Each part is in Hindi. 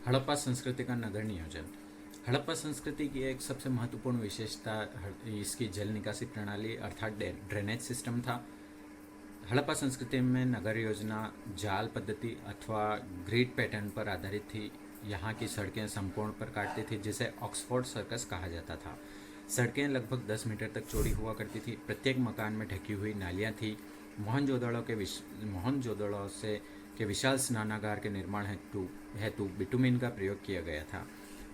हड़प्पा संस्कृति का नगर नियोजन। हड़प्पा संस्कृति की एक सबसे महत्वपूर्ण विशेषता इसकी जल निकासी प्रणाली अर्थात ड्रेनेज सिस्टम था। हड़प्पा संस्कृति में नगर योजना जाल पद्धति अथवा ग्रिड पैटर्न पर आधारित थी। यहाँ की सड़कें संपूर्ण पर काटती थी, जिसे ऑक्सफोर्ड सर्कस कहा जाता था। सड़कें लगभग 10 मीटर तक चौड़ी हुआ करती थी। प्रत्येक मकान में ढकी हुई नालियाँ थी। मोहनजोदड़ो से के विशाल स्नानागार के निर्माण हेतु बिटुमिन का प्रयोग किया गया था।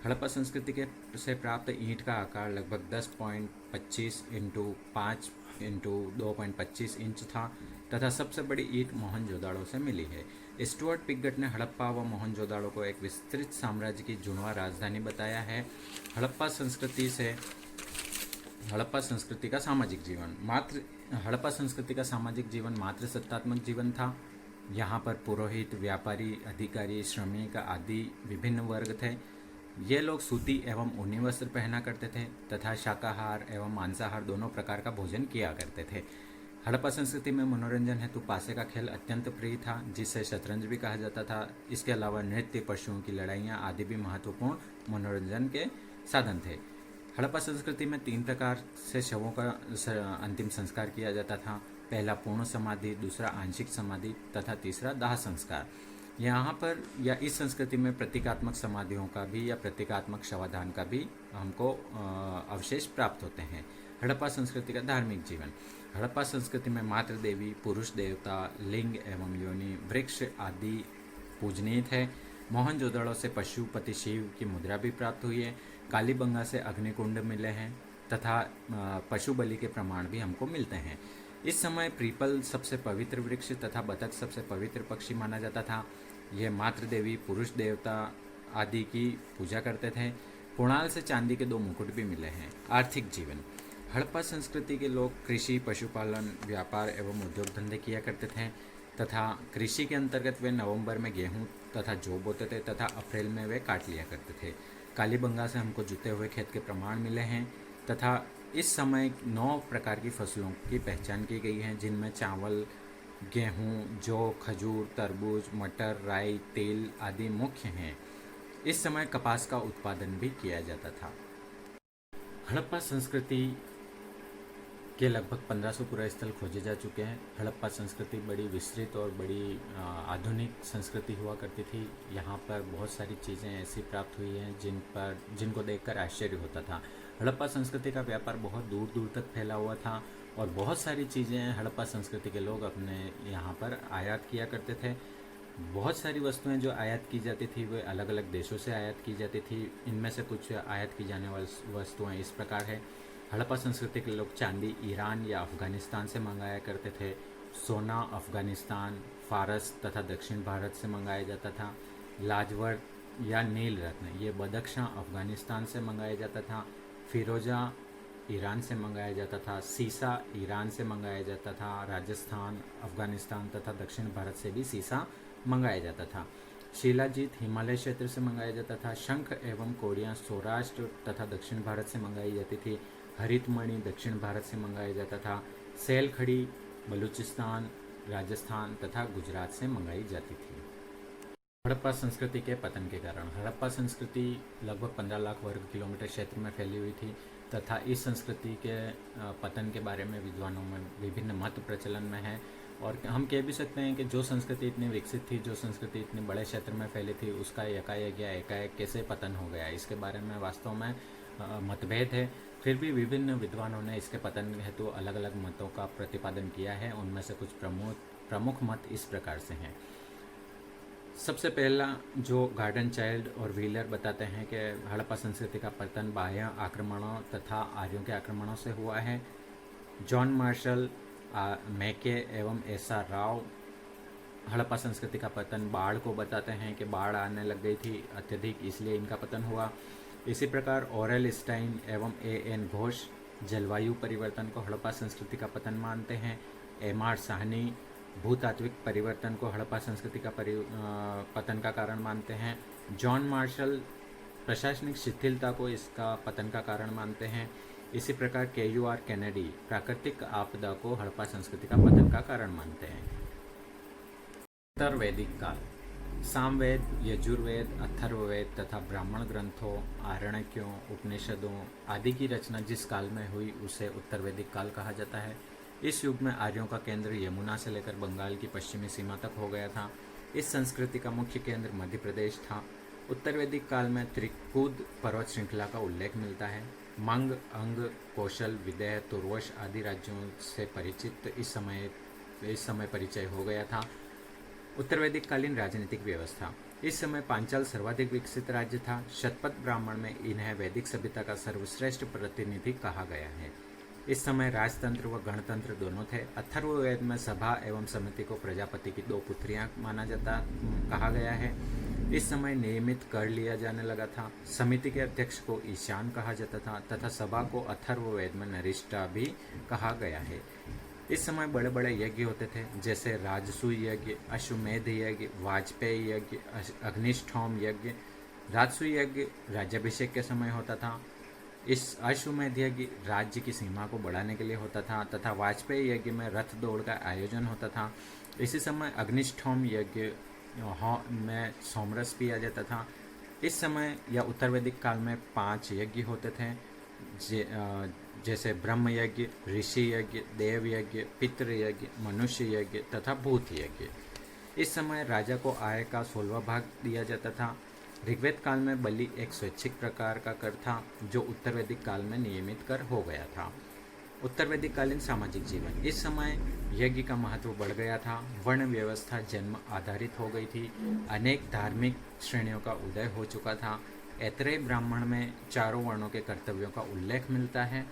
हड़प्पा संस्कृति के से प्राप्त ईंट का आकार लगभग 10.25 इंटू 5 इंटू 2.25 इंच था तथा सबसे बड़ी ईंट मोहनजोदाड़ो से मिली है। स्टुअर्ट पिगट ने हड़प्पा व मोहनजोदाड़ो को एक विस्तृत साम्राज्य की जुड़वां राजधानी बताया है। हड़प्पा संस्कृति का सामाजिक जीवन हड़प्पा संस्कृति का सामाजिक जीवन मात्र सत्तात्मक जीवन था। यहाँ पर पुरोहित, व्यापारी, अधिकारी, श्रमिक आदि विभिन्न वर्ग थे। ये लोग सूती एवं ऊनी वस्त्र पहना करते थे तथा शाकाहार एवं मांसाहार दोनों प्रकार का भोजन किया करते थे। हड़प्पा संस्कृति में मनोरंजन हेतु पासे का खेल अत्यंत प्रिय था, जिसे शतरंज भी कहा जाता था। इसके अलावा नृत्य, पशुओं की लड़ाइयाँ आदि भी महत्वपूर्ण मनोरंजन के साधन थे। हड़प्पा संस्कृति में 3 प्रकार से शवों का अंतिम संस्कार किया जाता था। पहला पूर्ण समाधि, दूसरा आंशिक समाधि तथा तीसरा दाह संस्कार। यहाँ पर या इस संस्कृति में प्रतीकात्मक समाधियों का भी या प्रतीकात्मक शवदान का भी हमको अवशेष प्राप्त होते हैं। हड़प्पा संस्कृति का धार्मिक जीवन। हड़प्पा संस्कृति में मातृ देवी, पुरुष देवता, लिंग एवं योनि, वृक्ष आदि पूजनीय थे। मोहनजोदड़ो से पशुपति शिव की मुद्रा भी प्राप्त हुई है। कालीबंगा से अग्निकुंड मिले हैं तथा पशु बलि के प्रमाण भी हमको मिलते हैं। इस समय पीपल सबसे पवित्र वृक्ष तथा बतख सबसे पवित्र पक्षी माना जाता था। यह मातृ देवी, पुरुष देवता आदि की पूजा करते थे। पुणाल से चांदी के 2 मुकुट भी मिले हैं। आर्थिक जीवन। हड़प्पा संस्कृति के लोग कृषि, पशुपालन, व्यापार एवं उद्योग धंधे किया करते थे तथा कृषि के अंतर्गत वे नवंबर में गेहूं तथा जौ बोते थे तथा अप्रैल में वे काट लिया करते थे। कालीबंगा से हमको जुते हुए खेत के प्रमाण मिले हैं तथा इस समय 9 प्रकार की फसलों की पहचान की गई है, जिनमें चावल, गेहूं, जौ, खजूर, तरबूज, मटर, राई, तेल आदि मुख्य हैं। इस समय कपास का उत्पादन भी किया जाता था। हड़प्पा संस्कृति के लगभग 1500 पुरास्थल खोजे जा चुके हैं। हड़प्पा संस्कृति बड़ी विस्तृत और बड़ी आधुनिक संस्कृति हुआ करती थी। यहाँ पर बहुत सारी चीज़ें ऐसी प्राप्त हुई हैं जिनको देखकर आश्चर्य होता था। हड़प्पा संस्कृति का व्यापार बहुत दूर दूर तक फैला हुआ था और बहुत सारी चीज़ें हड़प्पा संस्कृति के लोग अपने यहाँ पर आयात किया करते थे। बहुत सारी वस्तुएं जो आयात की जाती थी वे अलग अलग देशों से आयात की जाती थी। इनमें से कुछ आयात की जाने वाली वस्तुएं इस प्रकार है। हड़प्पा संस्कृति के लोग चांदी ईरान या अफ़गानिस्तान से मंगाया करते थे। सोना अफ़गानिस्तान, फारस तथा दक्षिण भारत से मंगाया जाता था। लाजवर्त या नील रत्न ये बदख्शां अफ़गानिस्तान से मंगाया जाता था। फिरोजा ईरान से मंगाया जाता था। सीसा ईरान से मंगाया जाता था। राजस्थान, अफ़गानिस्तान तथा दक्षिण भारत से भी सीसा मंगाया जाता था। शिलाजीत हिमालय क्षेत्र से मंगाया जाता था। शंख एवं कोड़ियाँ सौराष्ट्र तथा दक्षिण भारत से मंगाई जाती थी। हरितमणि दक्षिण भारत से मंगाया जाता था। सैल खड़ी बलूचिस्तान, राजस्थान तथा गुजरात से मंगाई जाती थी। हड़प्पा संस्कृति के पतन के कारण। हड़प्पा संस्कृति लगभग 15 लाख वर्ग किलोमीटर क्षेत्र में फैली हुई थी तथा इस संस्कृति के पतन के बारे में विद्वानों में विभिन्न मत प्रचलन में है। और हम कह भी सकते हैं कि जो संस्कृति इतनी विकसित थी, जो संस्कृति इतने बड़े क्षेत्र में फैली थी, उसका एकाएक कैसे पतन हो गया, इसके बारे में वास्तव में मतभेद है। फिर भी विभिन्न विद्वानों ने इसके पतन हेतु अलग अलग मतों का प्रतिपादन किया है। उनमें से कुछ प्रमुख मत इस प्रकार से हैं। सबसे पहला जो गार्डन चाइल्ड और व्हीलर बताते हैं कि हड़प्पा संस्कृति का पतन बाह्य आक्रमणों तथा आर्यों के आक्रमणों से हुआ है। जॉन मार्शल, मैके एवं एस.आर. राव हड़प्पा संस्कृति का पतन बाढ़ को बताते हैं कि बाढ़ आने लग गई थी अत्यधिक, इसलिए इनका पतन हुआ। इसी प्रकार ओरेल स्टाइन एवं ए.एन. घोष जलवायु परिवर्तन को हड़प्पा संस्कृति का पतन मानते हैं। एम.आर. साहनी भूतात्विक परिवर्तन को हड़प्पा संस्कृति का पतन का कारण मानते हैं। जॉन मार्शल प्रशासनिक शिथिलता को इसका पतन का कारण मानते हैं। इसी प्रकार के.यू.आर. कैनेडी प्राकृतिक आपदा को हड़प्पा संस्कृति का पतन का कारण मानते हैं। उत्तर वैदिक काल। सामवेद, यजुर्वेद, अथर्ववेद तथा ब्राह्मण ग्रंथों, आरण्यकों, उपनिषदों आदि की रचना जिस काल में हुई उसे उत्तर वैदिक काल कहा जाता है। इस युग में आर्यों का केंद्र यमुना से लेकर बंगाल की पश्चिमी सीमा तक हो गया था। इस संस्कृति का मुख्य केंद्र मध्य प्रदेश था। उत्तर वैदिक काल में त्रिकूद पर्वत श्रृंखला का उल्लेख मिलता है। मंग, अंग, कौशल, विदेह, तुर्वश आदि राज्यों से परिचित इस समय परिचय हो गया था। उत्तर वैदिक कालीन राजनीतिक व्यवस्था। इस समय पांचाल सर्वाधिक विकसित राज्य था। शतपथ ब्राह्मण में इन्हें वैदिक सभ्यता का सर्वश्रेष्ठ प्रतिनिधि कहा गया है। इस समय राजतंत्र व गणतंत्र दोनों थे। अथर्ववेद में सभा एवं समिति को प्रजापति की 2 पुत्रियां कहा गया है। इस समय नियमित कर लिया जाने लगा था। समिति के अध्यक्ष को ईशान कहा जाता था तथा सभा को अथर्ववेद में नरिष्ठा भी कहा गया है। इस समय बड़े बड़े यज्ञ होते थे, जैसे राजसूय यज्ञ, अश्वमेध यज्ञ, वाजपेयी यज्ञ, अग्निष्ठोम यज्ञ। राजसूय यज्ञ राज्याभिषेक के समय होता था। इस अश्वमेध यज्ञ राज्य की सीमा को बढ़ाने के लिए होता था तथा वाजपेयी यज्ञ में रथ दौड़ का आयोजन होता था। इसी समय अग्निष्ठोम यज्ञ में सोमरस पिया जाता था। इस समय या उत्तर वैदिक काल में 5 यज्ञ होते थे, जैसे ब्रह्म यज्ञ, ऋषि यज्ञ, देव यज्ञ, पितृ यज्ञ, मनुष्य यज्ञ तथा भूत यज्ञ। इस समय राजा को आय का 16वां भाग दिया जाता था। ऋग्वेद काल में बलि एक स्वैच्छिक प्रकार का कर था, जो उत्तर वैदिक काल में नियमित कर हो गया था। उत्तर वैदिक कालीन सामाजिक जीवन। इस समय यज्ञ का महत्व बढ़ गया था। वर्ण व्यवस्था जन्म आधारित हो गई थी। अनेक धार्मिक श्रेणियों का उदय हो चुका था। ऐतरेय ब्राह्मण में 4 वर्णों के कर्तव्यों का उल्लेख मिलता है।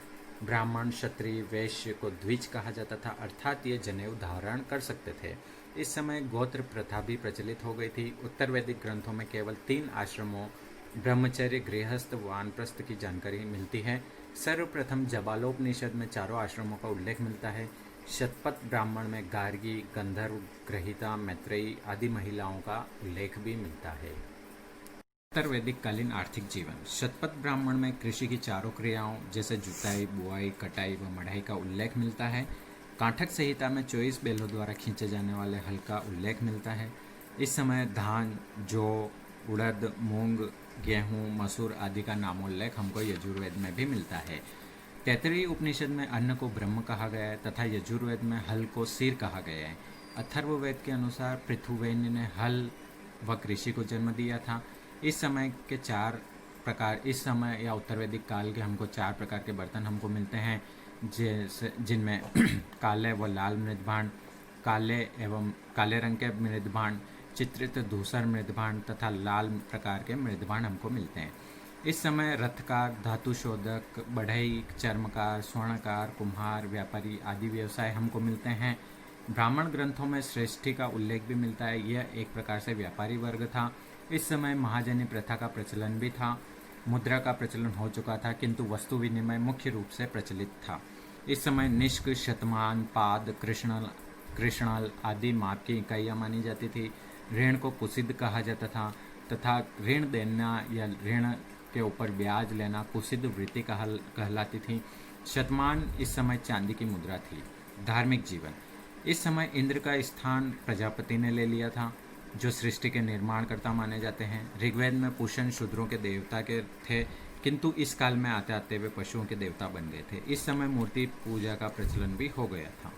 ब्राह्मण, क्षत्रिय, वैश्य को द्विज कहा जाता था, अर्थात ये जनेऊ धारण कर सकते थे। इस समय गोत्र प्रथा भी प्रचलित हो गई थी। उत्तर वैदिक ग्रंथों में केवल 3 आश्रमों ब्रह्मचर्य, गृहस्थ, वानप्रस्थ की जानकारी मिलती है। सर्वप्रथम जबालोपनिषद में 4 आश्रमों का उल्लेख मिलता है। शतपथ ब्राह्मण में गार्गी, गंधर्व, ग्रहिता, मैत्रेयी आदि महिलाओं का उल्लेख भी मिलता है। उत्तर वैदिक कालीन आर्थिक जीवन। शतपथ ब्राह्मण में कृषि की 4 क्रियाओं जैसे जुताई, बुआई, कटाई व मढ़ाई का उल्लेख मिलता है। कांठक संहिता में 24 बैलों द्वारा खींचे जाने वाले हल का उल्लेख मिलता है। इस समय धान, जौ, उड़द, मूंग, गेहूं, मसूर आदि का नामोल्लेख हमको यजुर्वेद में भी मिलता है। तैत्तिरीय उपनिषद में अन्न को ब्रह्म कहा गया है तथा यजुर्वेद में हल को सिर कहा गया है। अथर्ववेद के अनुसार पृथुवेन्य ने हल व कृषि को जन्म दिया था। इस समय या उत्तर वैदिक काल के हमको 4 प्रकार के बर्तन हमको मिलते हैं, जैसे जिनमें काले व लाल मृदभांड, काले रंग के मृदभांड, चित्रित धूसर मृदभांड तथा लाल प्रकार के मृदभांड हमको मिलते हैं। इस समय रथकार, धातु शोधक, बढ़ई, चर्मकार, स्वर्णकार, कुम्हार, व्यापारी आदि व्यवसाय हमको मिलते हैं। ब्राह्मण ग्रंथों में श्रेष्ठी का उल्लेख भी मिलता है। यह एक प्रकार से व्यापारी वर्ग था। इस समय महाजनी प्रथा का प्रचलन भी था। मुद्रा का प्रचलन हो चुका था, किंतु वस्तु विनिमय मुख्य रूप से प्रचलित था। इस समय निष्क, शतमान, पाद, कृष्णल आदि माप की इकाइयाँ मानी जाती थी। ऋण को कुसिद कहा जाता था तथा ऋण देना या ऋण के ऊपर ब्याज लेना कुसिद वृत्ति कहलाती थी। शतमान इस समय चांदी की मुद्रा थी। धार्मिक जीवन। इस समय इंद्र का स्थान प्रजापति ने ले लिया था, जो सृष्टि के निर्माणकर्ता माने जाते हैं। ऋग्वेद में पुरुष शूद्रों के देवता के थे, किंतु इस काल में आते आते वे पशुओं के देवता बन गए थे। इस समय मूर्ति पूजा का प्रचलन भी हो गया था।